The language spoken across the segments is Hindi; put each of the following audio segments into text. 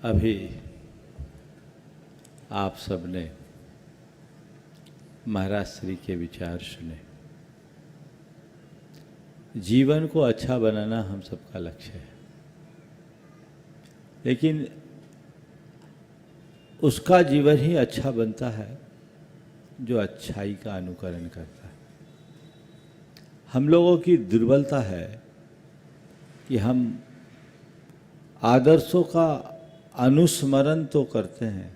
अभी आप सबने महाराज श्री के विचार सुने। जीवन को अच्छा बनाना हम सबका लक्ष्य है, लेकिन उसका जीवन ही अच्छा बनता है जो अच्छाई का अनुकरण करता है। हम लोगों की दुर्बलता है कि हम आदर्शों का अनुस्मरण तो करते हैं,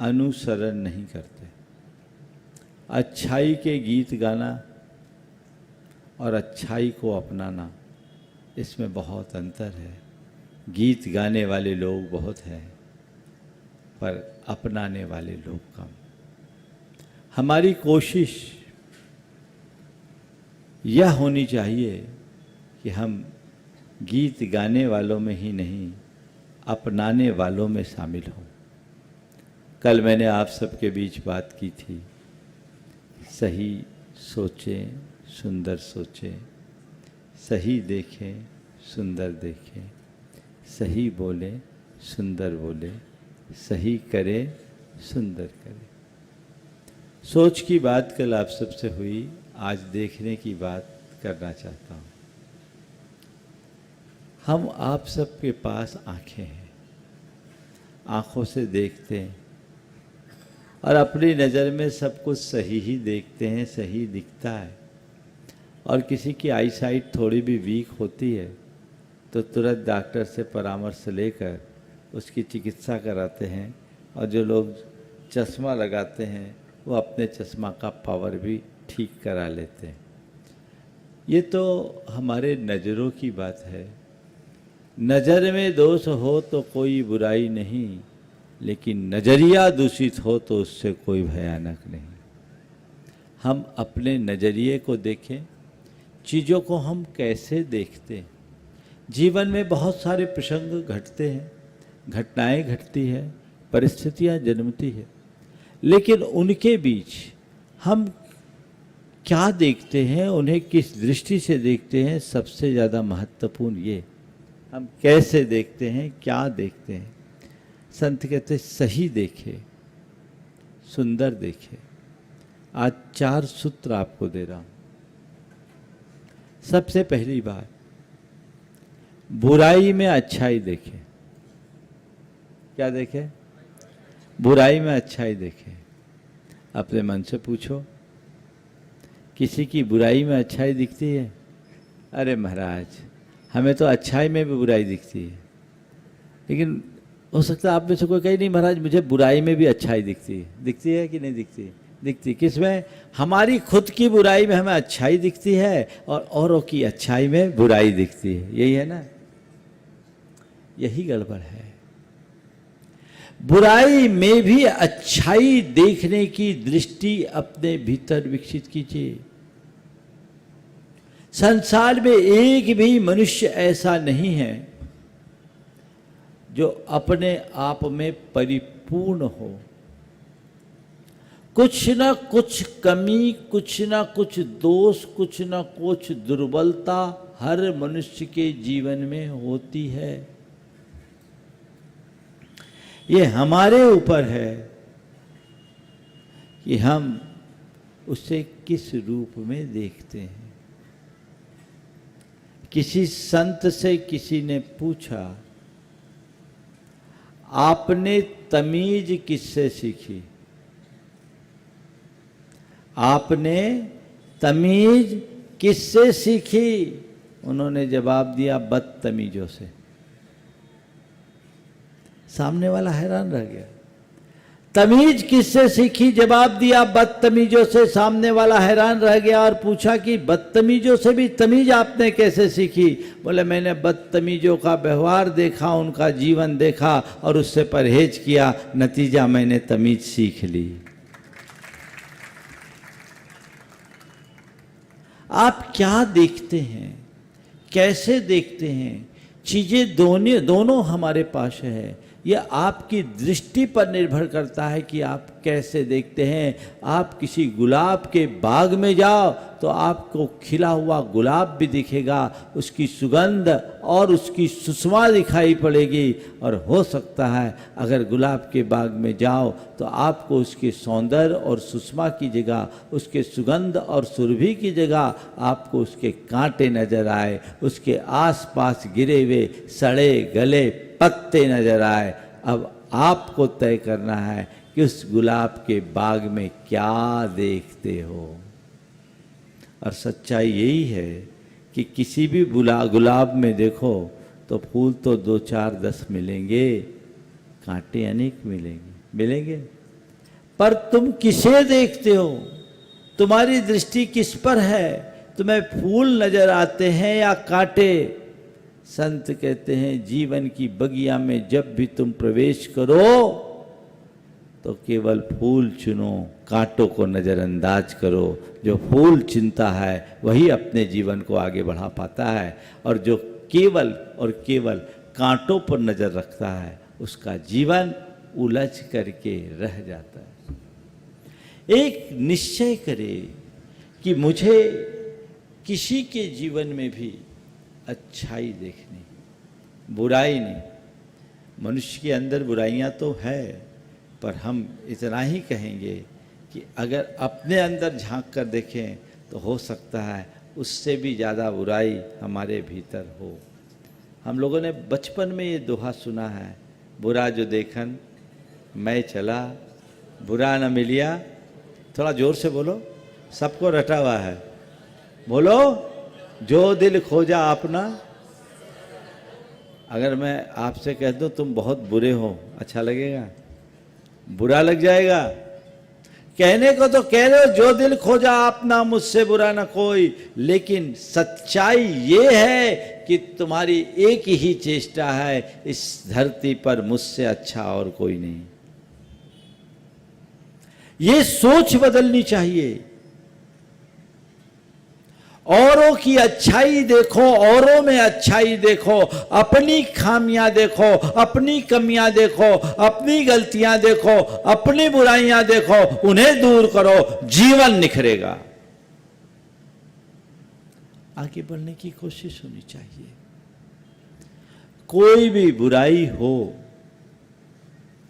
अनुसरण नहीं करते। अच्छाई के गीत गाना और अच्छाई को अपनाना, इसमें बहुत अंतर है। गीत गाने वाले लोग बहुत हैं, पर अपनाने वाले लोग कम। हमारी कोशिश यह होनी चाहिए कि हम गीत गाने वालों में ही नहीं, अपनाने वालों में शामिल हों। कल मैंने आप सबके बीच बात की थी, सही सोचें, सुंदर सोचें, सही देखें, सुंदर देखें, सही बोलें, सुंदर बोलें, सही करें, सुंदर करें। सोच की बात कल आप सबसे हुई, आज देखने की बात करना चाहता हूँ। हम आप सबके पास आँखें हैं, आँखों से देखते हैं और अपनी नज़र में सब कुछ सही ही देखते हैं, सही दिखता है। और किसी की आई साइट थोड़ी भी वीक होती है तो तुरंत डॉक्टर से परामर्श लेकर उसकी चिकित्सा कराते हैं, और जो लोग चश्मा लगाते हैं वो अपने चश्मा का पावर भी ठीक करा लेते हैं। ये तो हमारे नज़रों की बात है। नज़र में दोष हो तो कोई बुराई नहीं, लेकिन नज़रिया दूषित हो तो उससे कोई भयानक नहीं। हम अपने नज़रिए को देखें, चीज़ों को हम कैसे देखते हैं। जीवन में बहुत सारे प्रसंग घटते हैं, घटनाएं घटती है, परिस्थितियां जन्मती है, लेकिन उनके बीच हम क्या देखते हैं, उन्हें किस दृष्टि से देखते हैं, सबसे ज़्यादा महत्वपूर्ण ये हम कैसे देखते हैं, क्या देखते हैं। संत कहते सही देखे, सुंदर देखे। आज 4 सूत्र आपको दे रहा हूँ। सबसे पहली बात, बुराई में अच्छाई देखे। क्या देखे? बुराई में अच्छाई देखे। अपने मन से पूछो, किसी की बुराई में अच्छाई दिखती है? अरे महाराज, हमें तो अच्छाई में भी बुराई दिखती है। लेकिन हो सकता है आप में से कोई कहे नहीं महाराज मुझे बुराई में भी अच्छाई दिखती है। दिखती है कि नहीं दिखती? दिखती। किसमें? हमारी खुद की बुराई में हमें अच्छाई दिखती है और औरों की अच्छाई में बुराई दिखती है। यही है ना? यही गड़बड़ है। बुराई में भी अच्छाई देखने की दृष्टि अपने भीतर विकसित कीजिए। संसार में एक भी मनुष्य ऐसा नहीं है जो अपने आप में परिपूर्ण हो। कुछ न कुछ कमी, कुछ न कुछ दोष, कुछ न कुछ दुर्बलता हर मनुष्य के जीवन में होती है। ये हमारे ऊपर है कि हम उसे किस रूप में देखते हैं। किसी संत से किसी ने पूछा, आपने तमीज किससे सीखी? आपने तमीज किससे सीखी? उन्होंने जवाब दिया, बदतमीजों से। सामने वाला हैरान रह गया। तमीज किससे सीखी? जवाब दिया, बदतमीजों से। सामने वाला हैरान रह गया और पूछा कि बदतमीजों से भी तमीज आपने कैसे सीखी? बोले, मैंने बदतमीजों का व्यवहार देखा, उनका जीवन देखा और उससे परहेज किया, नतीजा मैंने तमीज सीख ली। आप क्या देखते हैं, कैसे देखते हैं? चीजें दोनों हमारे पास है। यह आपकी दृष्टि पर निर्भर करता है कि आप कैसे देखते हैं। आप किसी गुलाब के बाग में जाओ तो आपको खिला हुआ गुलाब भी दिखेगा, उसकी सुगंध और उसकी सुषमा दिखाई पड़ेगी। और हो सकता है अगर गुलाब के बाग में जाओ तो आपको उसके सौंदर्य और सुषमा की जगह, उसके सुगंध और सुरभि की जगह आपको उसके कांटे नजर आए, उसके आसपास गिरे हुए सड़े गले पत्ते नजर आए। अब आपको तय करना है कि उस गुलाब के बाग में क्या देखते हो। और सच्चाई यही है कि किसी भी गुलाब में देखो तो फूल तो 2 4 10 मिलेंगे, कांटे अनेक मिलेंगे। पर तुम किसे देखते हो, तुम्हारी दृष्टि किस पर है? तुम्हें फूल नजर आते हैं या कांटे? संत कहते हैं जीवन की बगिया में जब भी तुम प्रवेश करो तो केवल फूल चुनो, कांटों को नज़रअंदाज करो। जो फूल चुनता है वही अपने जीवन को आगे बढ़ा पाता है, और जो केवल और केवल कांटों पर नज़र रखता है उसका जीवन उलझ करके रह जाता है। एक निश्चय करे कि मुझे किसी के जीवन में भी अच्छाई देखनी, बुराई नहीं। मनुष्य के अंदर बुराइयां तो है, पर हम इतना ही कहेंगे कि अगर अपने अंदर झांक कर देखें तो हो सकता है उससे भी ज़्यादा बुराई हमारे भीतर हो। हम लोगों ने बचपन में ये दोहा सुना है, बुरा जो देखन मैं चला, बुरा न मिलिया। थोड़ा जोर से बोलो, सबको रटा हुआ है। बोलो, जो दिल खोजा अपना। अगर मैं आपसे कह दूं तुम बहुत बुरे हो, अच्छा लगेगा? बुरा लग जाएगा। कहने को तो कह रहे हो जो दिल खोजा अपना, मुझसे बुरा ना कोई, लेकिन सच्चाई ये है कि तुम्हारी एक ही चेष्टा है, इस धरती पर मुझसे अच्छा और कोई नहीं। ये सोच बदलनी चाहिए। औरों की अच्छाई देखो, औरों में अच्छाई देखो, अपनी खामियां देखो, अपनी कमियां देखो, अपनी गलतियां देखो, अपनी बुराइयां देखो, उन्हें दूर करो, जीवन निखरेगा। आगे बढ़ने की कोशिश होनी चाहिए। कोई भी बुराई हो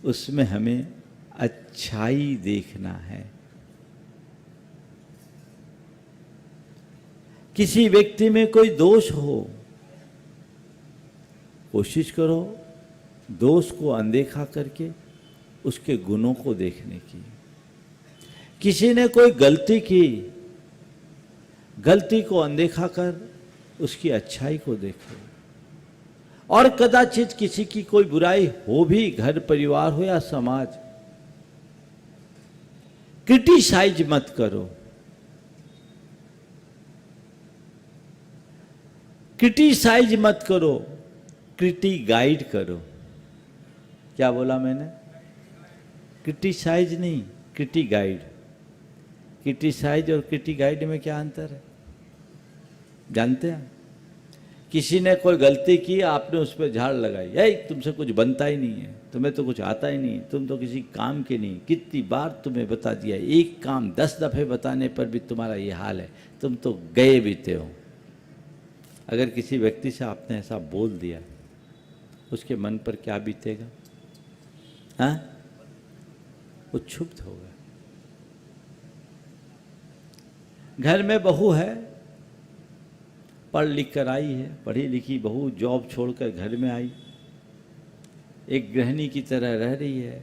उसमें हमें अच्छाई देखना है। किसी व्यक्ति में कोई दोष हो, कोशिश करो दोष को अनदेखा करके उसके गुणों को देखने की। किसी ने कोई गलती की, गलती को अनदेखा कर उसकी अच्छाई को देखो। और कदाचित किसी की कोई बुराई हो भी, घर परिवार हो या समाज, क्रिटिसाइज मत करो, क्रिटिसाइज मत करो, क्रिटी गाइड करो। क्या बोला मैंने? क्रिटिसाइज नहीं, क्रिटी गाइड। क्रिटिसाइज और क्रिटी गाइड में क्या अंतर है जानते हैं? किसी ने कोई गलती की, आपने उस पर झाड़ लगाई, तुमसे कुछ बनता ही नहीं है, तुम्हें तो कुछ आता ही नहीं, तुम तो किसी काम के नहीं। कितनी बार तुम्हें बता दिया, एक काम 10 दफे बताने पर भी तुम्हारा ये हाल है, तुम तो गए बीते हो। अगर किसी व्यक्ति से आपने ऐसा बोल दिया, उसके मन पर क्या बीतेगा? हाँ, वो क्षुब्ध होगा। घर में बहू है, पढ़ लिख कर आई है, पढ़ी लिखी बहू, जॉब छोड़कर घर में आई, एक गृहिणी की तरह रह रही है।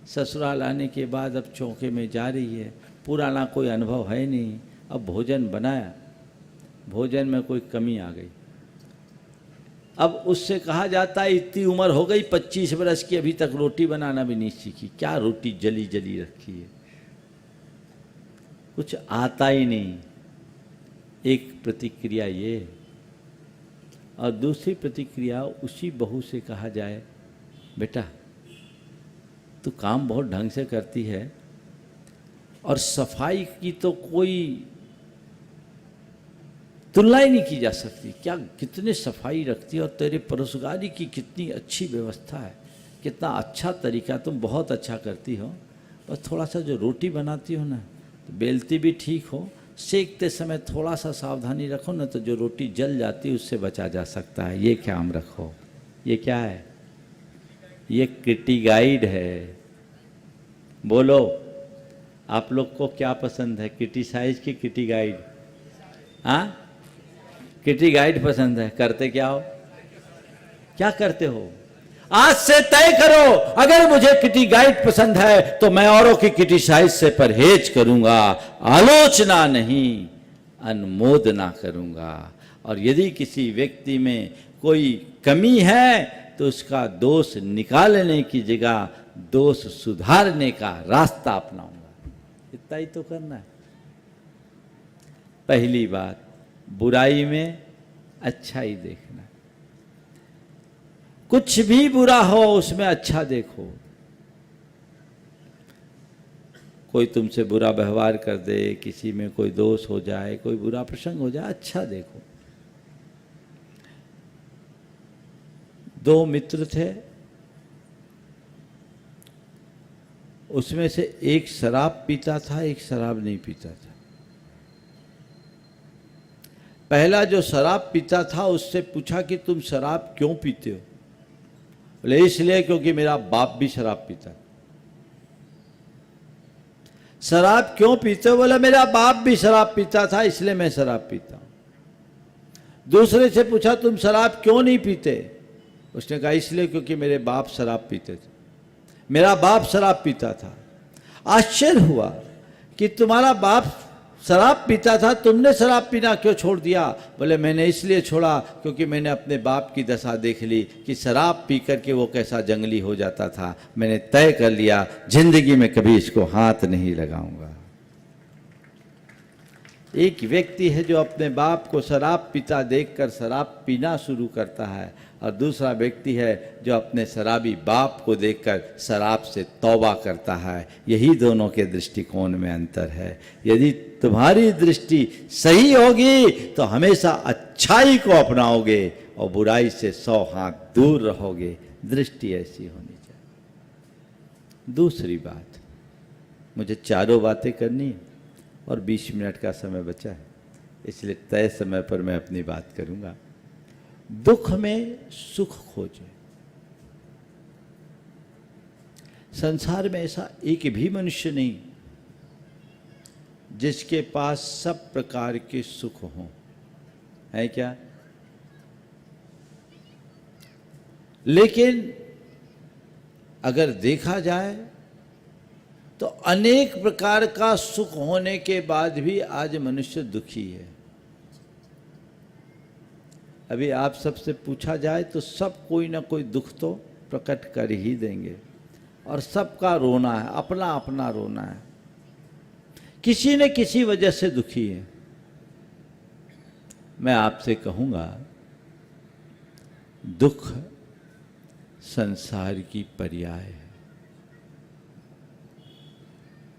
ससुराल आने के बाद अब चौके में जा रही है, पुराना कोई अनुभव है नहीं। अब भोजन बनाया, भोजन में कोई कमी आ गई। अब उससे कहा जाता है इतनी उम्र हो गई 25 वर्ष की, अभी तक रोटी बनाना भी नहीं सीखी। क्या रोटी जली जली रखी है, कुछ आता ही नहीं। एक प्रतिक्रिया ये, और दूसरी प्रतिक्रिया उसी बहू से कहा जाए, बेटा तू काम बहुत ढंग से करती है और सफाई की तो कोई तुलना ही नहीं की जा सकती। क्या कितने सफाई रखती है, और तेरे परोसगारी की कितनी अच्छी व्यवस्था है, कितना अच्छा तरीका, तुम बहुत अच्छा करती हो। बस थोड़ा सा जो रोटी बनाती हो ना, तो बेलती भी ठीक हो, सेकते समय थोड़ा सा सावधानी रखो ना, तो जो रोटी जल जाती है उससे बचा जा सकता है। ये ख्याल रखो। ये क्या है? ये किटी गाइड है। बोलो, आप लोग को क्या पसंद है, किटी साइज की किटी गाइड? हाँ, किटी गाइड पसंद है। करते क्या हो? क्या करते हो? आज से तय करो, अगर मुझे किटी गाइड पसंद है तो मैं औरों की किटी साइज से परहेज करूंगा, आलोचना नहीं, अनुमोदना करूंगा। और यदि किसी व्यक्ति में कोई कमी है तो उसका दोष निकालने की जगह दोष सुधारने का रास्ता अपनाऊंगा। इतना ही तो करना है। पहली बात, बुराई में अच्छाई देखना। कुछ भी बुरा हो उसमें अच्छा देखो। कोई तुमसे बुरा व्यवहार कर दे, किसी में कोई दोष हो जाए, कोई बुरा प्रसंग हो जाए, अच्छा देखो। दो मित्र थे, उसमें से एक शराब पीता था, एक शराब नहीं पीता था। पहला जो शराब पीता था उससे पूछा कि तुम शराब क्यों पीते हो? बोले इसलिए क्योंकि मेरा बाप भी शराब पीता। शराब क्यों पीते हो? बोला मेरा बाप भी शराब पीता था इसलिए मैं शराब पीता हूं। दूसरे से पूछा तुम शराब क्यों नहीं पीते? उसने कहा इसलिए क्योंकि मेरे बाप शराब पीते थे, मेरा बाप शराब पीता था। आश्चर्य हुआ कि तुम्हारा बाप शराब पीता था, तुमने शराब पीना क्यों छोड़ दिया? बोले मैंने इसलिए छोड़ा क्योंकि मैंने अपने बाप की दशा देख ली कि शराब पी करके वो कैसा जंगली हो जाता था। मैंने तय कर लिया जिंदगी में कभी इसको हाथ नहीं लगाऊंगा। एक व्यक्ति है जो अपने बाप को शराब पीता देखकर शराब पीना शुरू करता है, और दूसरा व्यक्ति है जो अपने शराबी बाप को देखकर शराब से तौबा करता है। यही दोनों के दृष्टिकोण में अंतर है। यदि तुम्हारी दृष्टि सही होगी तो हमेशा अच्छाई को अपनाओगे और बुराई से 100 हाथ दूर रहोगे। दृष्टि ऐसी होनी चाहिए। दूसरी बात, मुझे चारों बातें करनी है और 20 मिनट का समय बचा है, इसलिए तय समय पर मैं अपनी बात करूंगा। दुख में सुख खोजे। संसार में ऐसा एक भी मनुष्य नहीं जिसके पास सब प्रकार के सुख हों, है क्या? लेकिन अगर देखा जाए तो अनेक प्रकार का सुख होने के बाद भी आज मनुष्य दुखी है। अभी आप सबसे पूछा जाए तो सब कोई ना कोई दुख तो प्रकट कर ही देंगे, और सबका रोना है, अपना अपना रोना है। किसी न किसी वजह से दुखी है। मैं आपसे कहूंगा, दुख संसार की पर्याय है।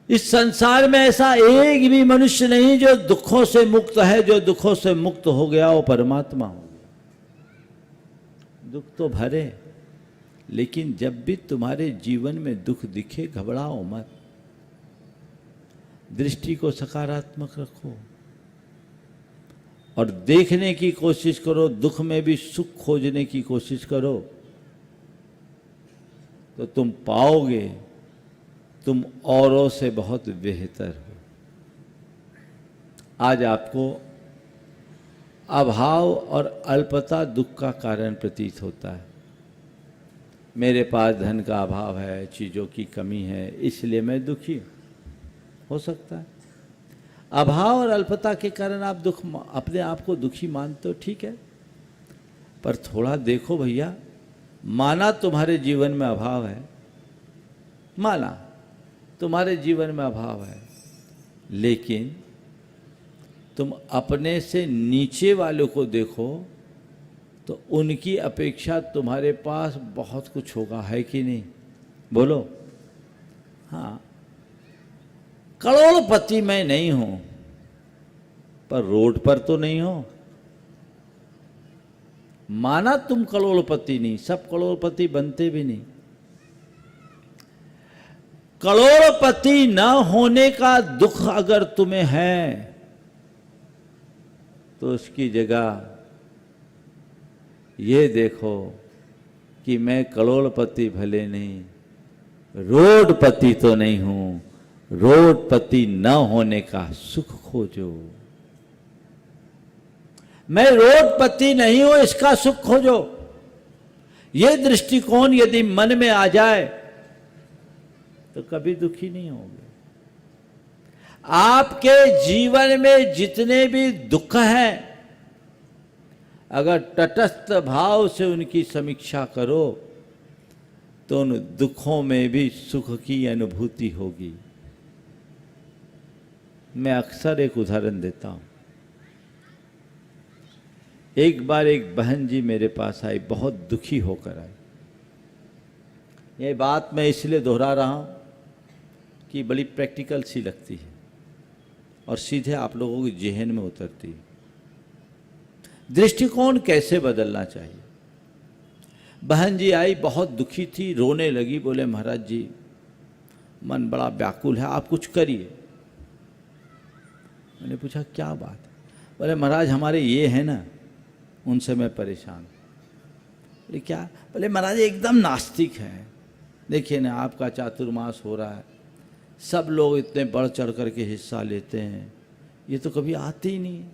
इस संसार में ऐसा एक भी मनुष्य नहीं जो दुखों से मुक्त है। जो दुखों से मुक्त हो गया वो परमात्मा हो गया। दुख तो भरे, लेकिन जब भी तुम्हारे जीवन में दुख दिखे घबराओ मत। दृष्टि को सकारात्मक रखो और देखने की कोशिश करो। दुख में भी सुख खोजने की कोशिश करो तो तुम पाओगे तुम औरों से बहुत बेहतर हो। आज आपको अभाव और अल्पता दुख का कारण प्रतीत होता है। मेरे पास धन का अभाव है, चीज़ों की कमी है, इसलिए मैं दुखी हो सकता है। अभाव और अल्पता के कारण आप अपने आप को दुखी मानते हो, ठीक है, पर थोड़ा देखो भैया, माना तुम्हारे जीवन में अभाव है, माना तुम्हारे जीवन में अभाव है, लेकिन तुम अपने से नीचे वालों को देखो तो उनकी अपेक्षा तुम्हारे पास बहुत कुछ होगा, है कि नहीं? बोलो। हाँ, करोड़पति मैं नहीं हूं, पर रोड पर तो नहीं हो। माना तुम करोड़पति नहीं, सब करोड़पति बनते भी नहीं। करोड़पति न होने का दुख अगर तुम्हें है तो उसकी जगह ये देखो कि मैं करोड़पति भले नहीं, रोडपति तो नहीं हूं, रोडपति न होने का सुख खोजो। मैं रोडपति नहीं हूं इसका सुख खोजो। ये दृष्टिकोण यदि मन में आ जाए तो कभी दुखी नहीं होंगे। आपके जीवन में जितने भी दुख हैं, अगर तटस्थ भाव से उनकी समीक्षा करो तो उन दुखों में भी सुख की अनुभूति होगी। मैं अक्सर एक उदाहरण देता हूं। एक बार एक बहन जी मेरे पास आई, बहुत दुखी होकर आई। ये बात मैं इसलिए दोहरा रहा हूं कि बड़ी प्रैक्टिकल सी लगती है और सीधे आप लोगों के जेहन में उतरती है। दृष्टिकोण कैसे बदलना चाहिए। बहन जी आई, बहुत दुखी थी, रोने लगी, बोले महाराज जी मन बड़ा व्याकुल है, आप कुछ करिए। मैंने पूछा क्या बात। बोले महाराज हमारे ये है ना, उनसे मैं परेशान। बोले क्या। बोले महाराज एकदम नास्तिक है, देखिए ना आपका चातुर्मास हो रहा है, सब लोग इतने बढ़ चढ़ करके हिस्सा लेते हैं, ये तो कभी आते ही नहीं।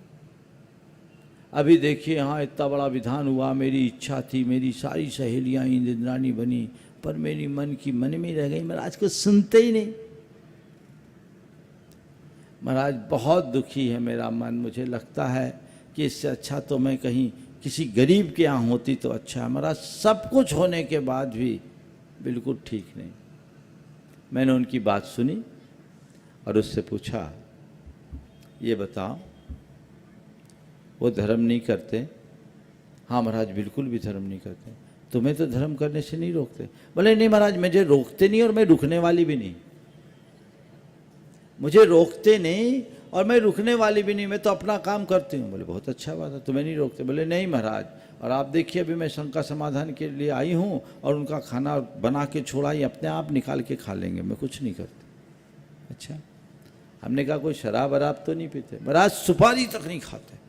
अभी देखिए हाँ इतना बड़ा विधान हुआ, मेरी इच्छा थी, मेरी सारी सहेलियाँ इंद्राणी बनी, पर मेरी मन की मन में रह गई, महाराज को सुनते ही नहीं। महाराज बहुत दुखी है मेरा मन, मुझे लगता है कि इससे अच्छा तो मैं कहीं किसी गरीब के यहाँ होती तो अच्छा है। महाराज सब कुछ होने के बाद भी बिल्कुल ठीक नहीं। मैंने उनकी बात सुनी और उससे पूछा ये बताओ वो धर्म नहीं करते। हाँ महाराज बिल्कुल भी धर्म नहीं करते। तुम्हें तो धर्म करने से नहीं रोकते। बोले नहीं महाराज मुझे रोकते नहीं और मैं रुकने वाली भी नहीं। मुझे रोकते नहीं और मैं रुकने वाली भी नहीं, मैं तो अपना काम करती हूँ। बोले बहुत अच्छा बात है, तुम्हें नहीं रोकते। बोले नहीं महाराज, और आप देखिए अभी मैं शंका समाधान के लिए आई हूँ और उनका खाना बना के छोड़ा, ही अपने आप निकाल के खा लेंगे, मैं कुछ नहीं करती। अच्छा, हमने कहा कोई शराब वराब तो नहीं पीते। महाराज सुपारी तक नहीं खाते।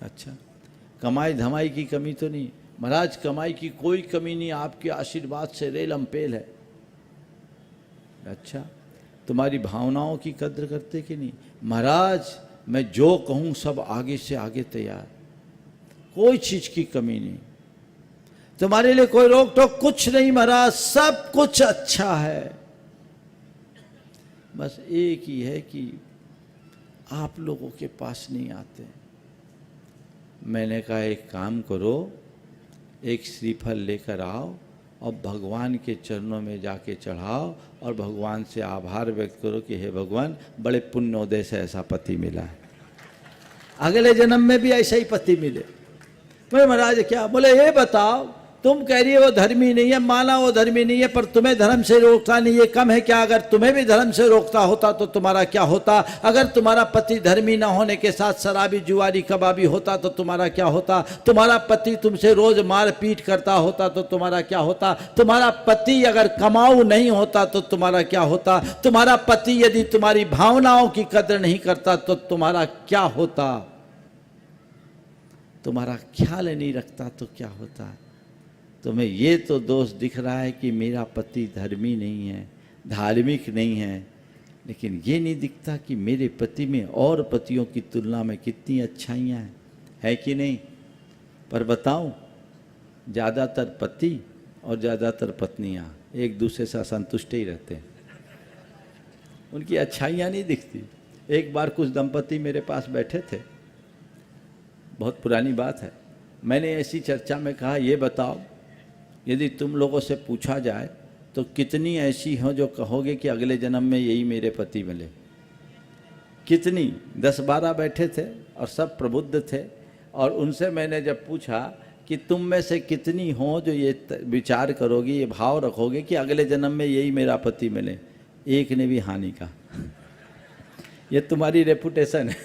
अच्छा, कमाई धमाई की कमी तो नहीं। महाराज कमाई की कोई कमी नहीं, आपके आशीर्वाद से रेलम पेल है। अच्छा, तुम्हारी भावनाओं की कद्र करते कि नहीं। महाराज मैं जो कहूँ सब आगे से आगे तैयार, कोई चीज की कमी नहीं, तुम्हारे लिए कोई रोक टोक कुछ नहीं महाराज, सब कुछ अच्छा है। बस एक ही है कि आप लोगों के पास नहीं आते। मैंने कहा एक काम करो, एक श्रीफल लेकर आओ और भगवान के चरणों में जाके चढ़ाओ और भगवान से आभार व्यक्त करो कि हे भगवान बड़े पुण्योदय से ऐसा पति मिला है, अगले जन्म में भी ऐसा ही पति मिले। बोले महाराज क्या। बोले ये बताओ तुम कह रही है वो धर्मी नहीं है, माना वो धर्मी नहीं है, पर तुम्हें धर्म से रोकता नहीं, ये कम है क्या। अगर तुम्हें भी धर्म से रोकता होता तो तुम्हारा क्या होता। अगर तुम्हारा पति धर्मी ना होने के साथ शराबी जुआरी कबाबी होता तो तुम्हारा क्या होता। तुम्हारा पति तुमसे रोज मार पीट करता होता तो तुम्हारा क्या होता। तुम्हारा पति अगर कमाऊ नहीं होता तो तुम्हारा क्या होता। तुम्हारा पति यदि तुम्हारी भावनाओं की कदर नहीं करता तो तुम्हारा क्या होता। तुम्हारा ख्याल नहीं रखता तो क्या होता। तुम्हें ये तो दोष दिख रहा है कि मेरा पति धर्मी नहीं है, धार्मिक नहीं है, लेकिन ये नहीं दिखता कि मेरे पति में और पतियों की तुलना में कितनी अच्छाइयाँ हैं, है कि नहीं। पर बताऊं, ज़्यादातर पति और ज़्यादातर पत्नियाँ एक दूसरे से असंतुष्ट ही रहते हैं, उनकी अच्छाइयाँ नहीं दिखती। एक बार कुछ दंपति मेरे पास बैठे थे, बहुत पुरानी बात है। मैंने ऐसी चर्चा में कहा ये बताओ यदि तुम लोगों से पूछा जाए तो कितनी ऐसी हो जो कहोगे कि अगले जन्म में यही मेरे पति मिले। कितनी। 10-12 बैठे थे और सब प्रबुद्ध थे, और उनसे मैंने जब पूछा कि तुम में से कितनी हो जो ये विचार करोगी, ये भाव रखोगे कि अगले जन्म में यही मेरा पति मिले, एक ने भी हानि का। ये तुम्हारी रेपुटेशन है।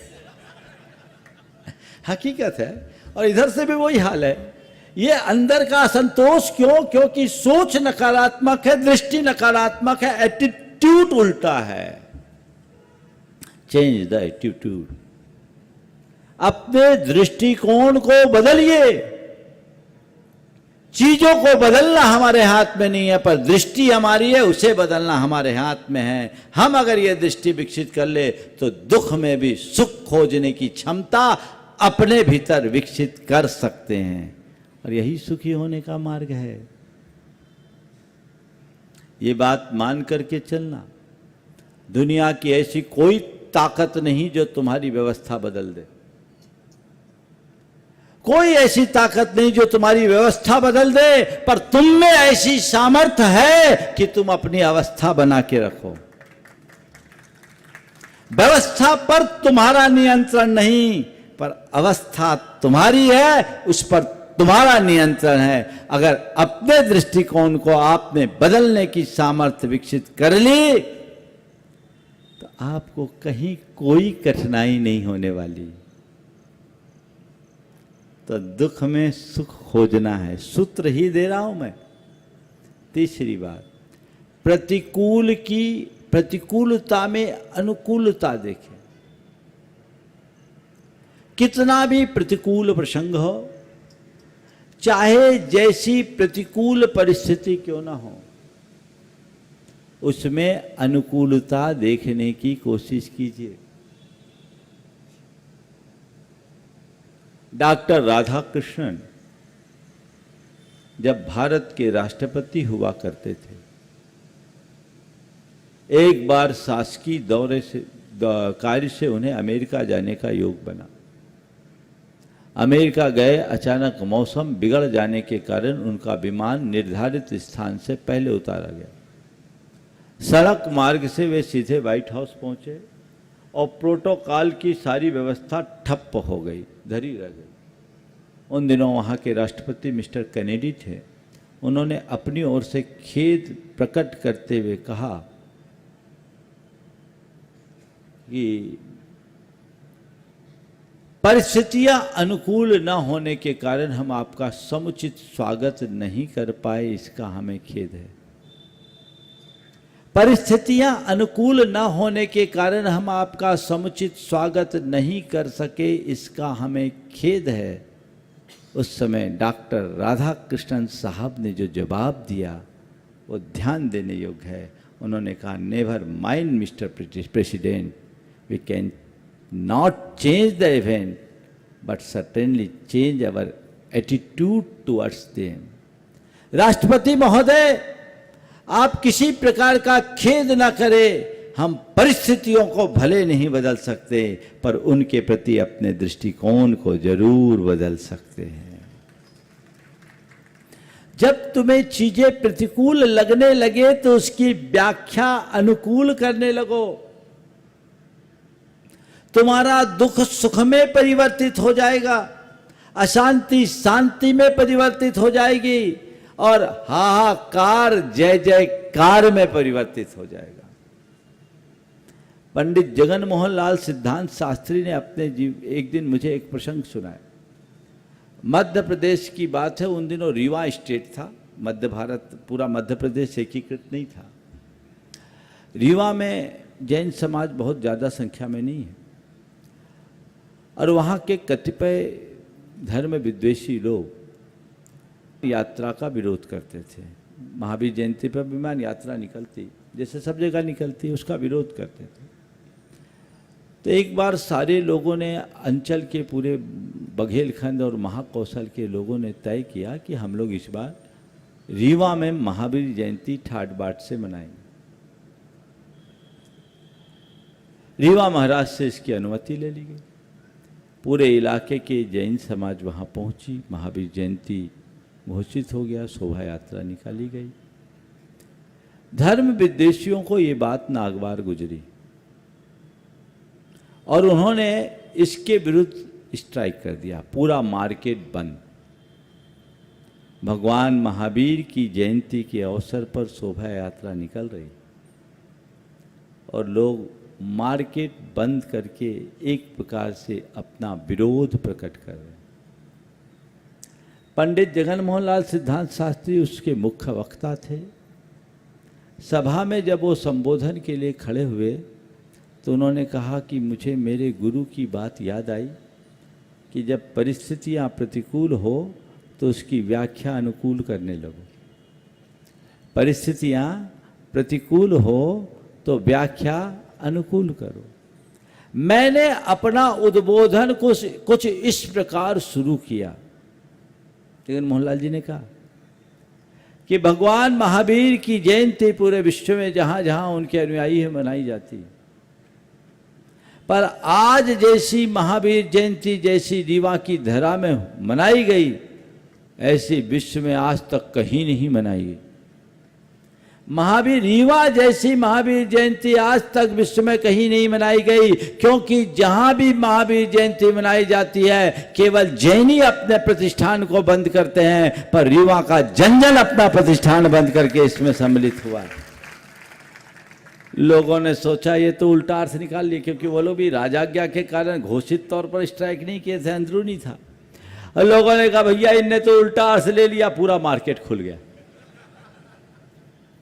हकीकत है। और इधर से भी वही हाल है। ये अंदर का असंतोष क्यों? क्योंकि सोच नकारात्मक है, दृष्टि नकारात्मक है, एटीट्यूड उल्टा है। Change the attitude. अपने दृष्टिकोण को बदलिए। चीजों को बदलना हमारे हाथ में नहीं है, पर दृष्टि हमारी है, उसे बदलना हमारे हाथ में है। हम अगर ये दृष्टि विकसित कर ले तो दुख में भी सुख खोजने की क्षमता अपने भीतर विकसित कर सकते हैं, और यही सुखी होने का मार्ग है। ये बात मान करके चलना। दुनिया की ऐसी कोई ताकत नहीं जो तुम्हारी व्यवस्था बदल दे। कोई ऐसी ताकत नहीं जो तुम्हारी व्यवस्था बदल दे, पर तुम में ऐसी सामर्थ्य है कि तुम अपनी अवस्था बना के रखो। व्यवस्था पर तुम्हारा नियंत्रण नहीं, पर अवस्था तुम्हारी है, उस पर तुम्हारा नियंत्रण है। अगर अपने दृष्टिकोण को आपने बदलने की सामर्थ्य विकसित कर ली तो आपको कहीं कोई कठिनाई नहीं होने वाली। तो दुख में सुख खोजना है। सूत्र ही दे रहा हूं मैं। तीसरी बात, प्रतिकूलता में अनुकूलता देखें। कितना भी प्रतिकूल प्रसंग हो, चाहे जैसी प्रतिकूल परिस्थिति क्यों ना हो, उसमें अनुकूलता देखने की कोशिश कीजिए। डॉक्टर राधाकृष्णन जब भारत के राष्ट्रपति हुआ करते थे, एक बार शासकीय दौरे से कार्य से उन्हें अमेरिका जाने का योग बना। अमेरिका गए, अचानक मौसम बिगड़ जाने के कारण उनका विमान निर्धारित स्थान से पहले उतारा गया। सड़क मार्ग से वे सीधे व्हाइट हाउस पहुंचे और प्रोटोकॉल की सारी व्यवस्था ठप्प हो गई, धरी रह गई। उन दिनों वहाँ के राष्ट्रपति मिस्टर कैनेडी थे। उन्होंने अपनी ओर से खेद प्रकट करते हुए कहा कि परिस्थितियां अनुकूल न होने के कारण हम आपका समुचित स्वागत नहीं कर पाए, इसका हमें खेद है। परिस्थितियां अनुकूल न होने के कारण हम आपका समुचित स्वागत नहीं कर सके, इसका हमें खेद है। उस समय डॉक्टर राधाकृष्णन साहब ने जो जवाब दिया वो ध्यान देने योग्य है। उन्होंने कहा, never mind mister president, we can not change the event, but certainly change our attitude towards them. राष्ट्रपति महोदय, आप किसी प्रकार का खेद न करें। हम परिस्थितियों को भले नहीं बदल सकते, पर उनके प्रति अपने दृष्टिकोण को जरूर बदल सकते हैं। जब तुम्हें चीजें प्रतिकूल लगने लगे तो उसकी व्याख्या अनुकूल करने लगो। तुम्हारा दुख सुख में परिवर्तित हो जाएगा, अशांति शांति में परिवर्तित हो जाएगी, और हाहाकार जय जयकार में परिवर्तित हो जाएगा। पंडित जगन मोहन लाल सिद्धांत शास्त्री ने अपने एक दिन मुझे एक प्रसंग सुनाया। मध्य प्रदेश की बात है, उन दिनों रीवा स्टेट था। मध्य भारत, पूरा मध्य प्रदेश एकीकृत नहीं था। रीवा में जैन समाज बहुत ज़्यादा संख्या में नहीं है, और वहाँ के कतिपय धर्म विद्वेषी लोग यात्रा का विरोध करते थे। महावीर जयंती पर विमान यात्रा निकलती, जैसे सब जगह निकलती, उसका विरोध करते थे। तो एक बार सारे लोगों ने, अंचल के पूरे बघेलखंड और महाकौशल के लोगों ने तय किया कि हम लोग इस बार रीवा में महावीर जयंती ठाट बाट से मनाएंगे। रीवा महाराज से इसकी अनुमति ले ली गई। पूरे इलाके के जैन समाज वहाँ पहुँची, महावीर जयंती घोषित हो गया, शोभा यात्रा निकाली गई। धर्म विद्वेषियों को ये बात नागवार गुजरी और उन्होंने इसके विरुद्ध स्ट्राइक कर दिया। पूरा मार्केट बंद। भगवान महावीर की जयंती के अवसर पर शोभा यात्रा निकल रही और लोग मार्केट बंद करके एक प्रकार से अपना विरोध प्रकट कर रहे हैं। पंडित जगन मोहन लाल सिद्धांत शास्त्री उसके मुख्य वक्ता थे। सभा में जब वो संबोधन के लिए खड़े हुए तो उन्होंने कहा कि मुझे मेरे गुरु की बात याद आई कि जब परिस्थितियां प्रतिकूल हो तो उसकी व्याख्या अनुकूल करने लगो। परिस्थितियां प्रतिकूल हो तो व्याख्या अनुकूल करो। मैंने अपना उद्बोधन कुछ इस प्रकार शुरू किया। जगन मोहन लाल जी ने कहा कि भगवान महावीर की जयंती पूरे विश्व में जहां जहां उनके अनुयायी है मनाई जाती है, पर आज जैसी महावीर जयंती जैसी रीवा की धरा में मनाई गई ऐसी विश्व में आज तक कहीं नहीं मनाई गई। महावीर रीवा जैसी महावीर जयंती आज तक विश्व में कहीं नहीं मनाई गई, क्योंकि जहां भी महावीर जयंती मनाई जाती है केवल जैनी अपने प्रतिष्ठान को बंद करते हैं, पर रीवा का जन अपना प्रतिष्ठान बंद करके इसमें सम्मिलित हुआ। लोगों ने सोचा ये तो उल्टा अर्थ निकाल लिया, क्योंकि वो लोग भी राजाज्ञा के कारण घोषित तौर पर स्ट्राइक नहीं किए थे, अंदरूनी था। और लोगों ने कहा भैया इनने तो उल्टा अर्थ ले लिया, पूरा मार्केट खुल गया।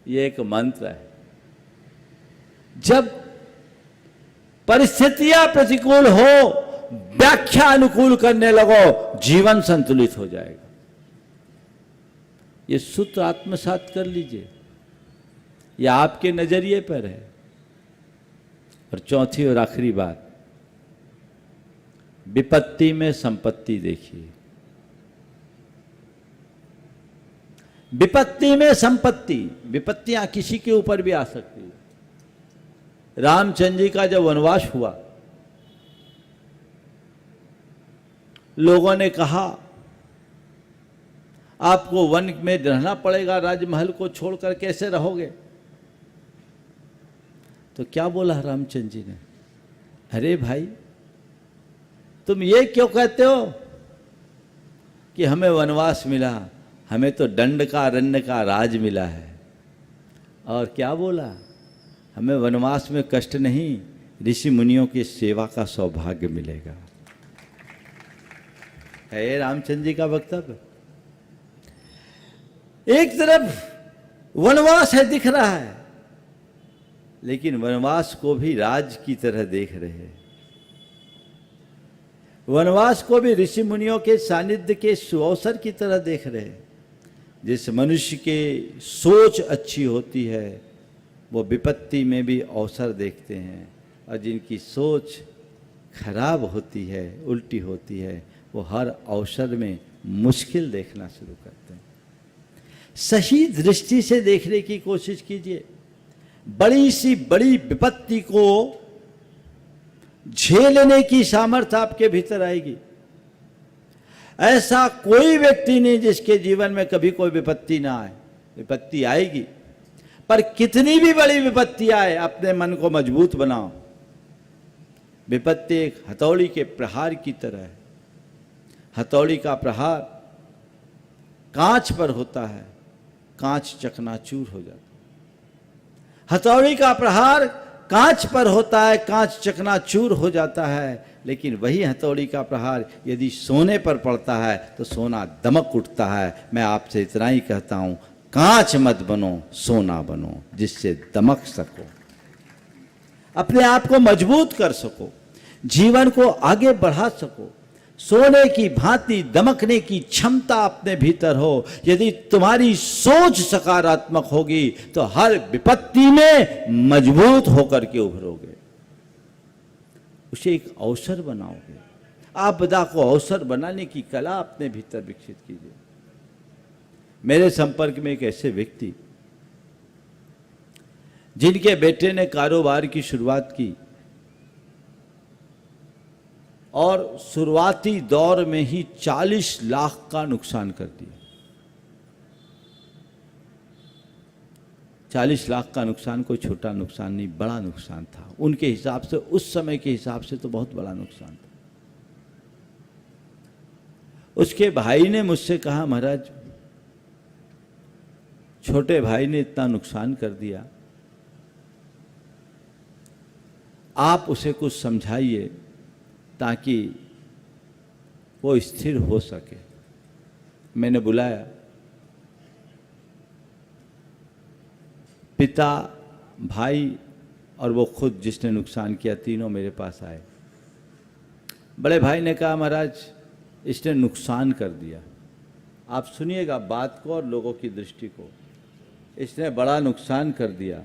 ये एक मंत्र है, जब परिस्थितियां प्रतिकूल हो व्याख्या अनुकूल करने लगो, जीवन संतुलित हो जाएगा। ये सूत्र आत्मसात कर लीजिए, यह आपके नजरिए पर है। और चौथी और आखिरी बात, विपत्ति में संपत्ति देखिए। विपत्ति में संपत्ति, विपत्तियां किसी के ऊपर भी आ सकती है। रामचंद्र जी का जब वनवास हुआ, लोगों ने कहा आपको वन में रहना पड़ेगा, राजमहल को छोड़कर कैसे रहोगे? तो क्या बोला रामचंद्र जी ने, अरे भाई तुम ये क्यों कहते हो कि हमें वनवास मिला, हमें तो दंड का अरण्य का राज मिला है। और क्या बोला, हमें वनवास में कष्ट नहीं, ऋषि मुनियों की सेवा का सौभाग्य मिलेगा। है रामचंद्र जी का वक्तव्य। एक तरफ वनवास है दिख रहा है, लेकिन वनवास को भी राज की तरह देख रहे हैं। वनवास को भी ऋषि मुनियों के सानिध्य के सुअवसर की तरह देख रहे हैं। जिस मनुष्य के सोच अच्छी होती है वो विपत्ति में भी अवसर देखते हैं, और जिनकी सोच खराब होती है, उल्टी होती है, वो हर अवसर में मुश्किल देखना शुरू करते हैं। सही दृष्टि से देखने की कोशिश कीजिए। बड़ी सी बड़ी विपत्ति को झेलने की सामर्थ्य आपके भीतर आएगी। ऐसा कोई व्यक्ति नहीं जिसके जीवन में कभी कोई विपत्ति ना आए। विपत्ति आएगी, पर कितनी भी बड़ी विपत्ति आए अपने मन को मजबूत बनाओ। विपत्ति एक हथौड़ी के प्रहार की तरह है। हथौड़ी का प्रहार कांच पर होता है, कांच चकनाचूर हो जाता है। हथौड़ी का प्रहार कांच पर होता है, कांच चकनाचूर हो जाता है, लेकिन वही हथौड़ी का प्रहार यदि सोने पर पड़ता है तो सोना दमक उठता है। मैं आपसे इतना ही कहता हूं, कांच मत बनो, सोना बनो, जिससे दमक सको, अपने आप को मजबूत कर सको, जीवन को आगे बढ़ा सको। सोने की भांति दमकने की क्षमता अपने भीतर हो। यदि तुम्हारी सोच सकारात्मक होगी तो हर विपत्ति में मजबूत होकर के उभरोगे, उसे एक अवसर बनाओगे। आपदा को अवसर बनाने की कला अपने भीतर विकसित कीजिए। मेरे संपर्क में एक ऐसे व्यक्ति जिनके बेटे ने कारोबार की शुरुआत की और शुरुआती दौर में ही 40 लाख का नुकसान कर दिया। 40 लाख का नुकसान कोई छोटा नुकसान नहीं, बड़ा नुकसान था उनके हिसाब से, उस समय के हिसाब से तो बहुत बड़ा नुकसान था। उसके भाई ने मुझसे कहा, महाराज छोटे भाई ने इतना नुकसान कर दिया, आप उसे कुछ समझाइए ताकि वो स्थिर हो सके। मैंने बुलाया, पिता, भाई और वो खुद जिसने नुकसान किया, तीनों मेरे पास आए। बड़े भाई ने कहा, महाराज इसने नुकसान कर दिया। आप सुनिएगा बात को और लोगों की दृष्टि को। इसने बड़ा नुकसान कर दिया।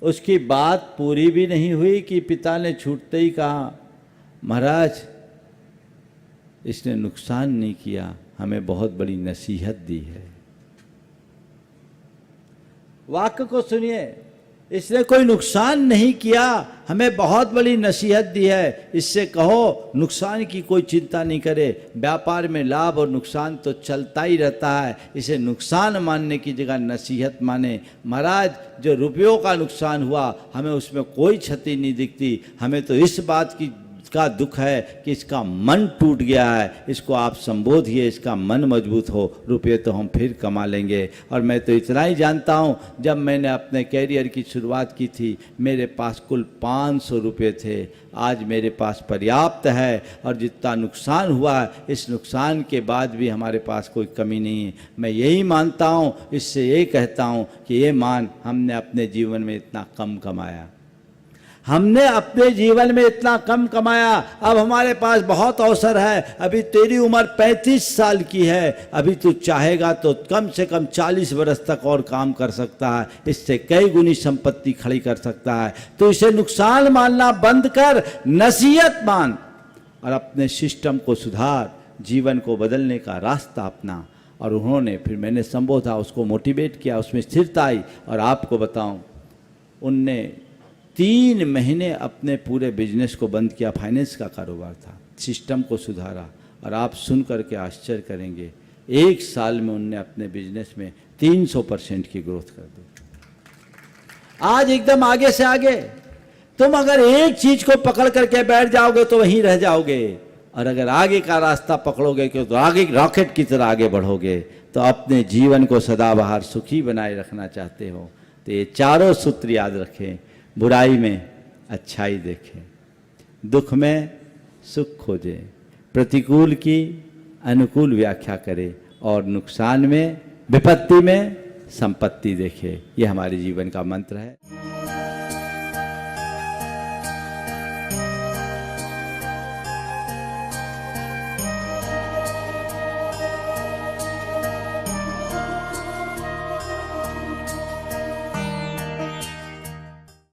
उसकी बात पूरी भी नहीं हुई कि पिता ने छूटते ही कहा, महाराज इसने नुकसान नहीं किया, हमें बहुत बड़ी नसीहत दी है। वाक्य को सुनिए, इसने कोई नुकसान नहीं किया, हमें बहुत बड़ी नसीहत दी है। इससे कहो नुकसान की कोई चिंता नहीं करे, व्यापार में लाभ और नुकसान तो चलता ही रहता है, इसे नुकसान मानने की जगह नसीहत माने। महाराज जो रुपयों का नुकसान हुआ, हमें उसमें कोई क्षति नहीं दिखती, हमें तो इस बात की का दुख है कि इसका मन टूट गया है। इसको आप संबोधिए, इसका मन मजबूत हो, रुपये तो हम फिर कमा लेंगे। और मैं तो इतना ही जानता हूँ, जब मैंने अपने कैरियर की शुरुआत की थी मेरे पास कुल 500 रुपये थे, आज मेरे पास पर्याप्त है। और जितना नुकसान हुआ है, इस नुकसान के बाद भी हमारे पास कोई कमी नहीं है। मैं यही मानता हूँ, इससे ये कहता हूँ कि ये मान हमने अपने जीवन में इतना कम कमाया, हमने अपने जीवन में इतना कम कमाया, अब हमारे पास बहुत अवसर है। अभी तेरी उम्र 35 साल की है, अभी तू चाहेगा तो कम से कम 40 वर्ष तक और काम कर सकता है, इससे कई गुनी संपत्ति खड़ी कर सकता है। तो इसे नुकसान मानना बंद कर, नसीहत मान और अपने सिस्टम को सुधार, जीवन को बदलने का रास्ता अपना। और उन्होंने फिर मैंने संबोधा, उसको मोटिवेट किया, उसमें स्थिरता आई। और आपको बताऊं, उनने 3 महीने अपने पूरे बिजनेस को बंद किया, फाइनेंस का कारोबार था, सिस्टम को सुधारा। और आप सुन करके आश्चर्य करेंगे, 1 साल में उनने अपने बिजनेस में 300% की ग्रोथ कर दी। आज एकदम आगे से आगे। तुम अगर एक चीज को पकड़ करके बैठ जाओगे तो वहीं रह जाओगे, और अगर आगे का रास्ता पकड़ोगे तो आगे रॉकेट की तरह आगे बढ़ोगे। तो अपने जीवन को सदाबहार सुखी बनाए रखना चाहते हो तो ये चारों सूत्र याद रखें। बुराई में अच्छाई देखें, दुख में सुख खोजें, प्रतिकूल की अनुकूल व्याख्या करें, और नुकसान में, विपत्ति में संपत्ति देखें। ये हमारे जीवन का मंत्र है।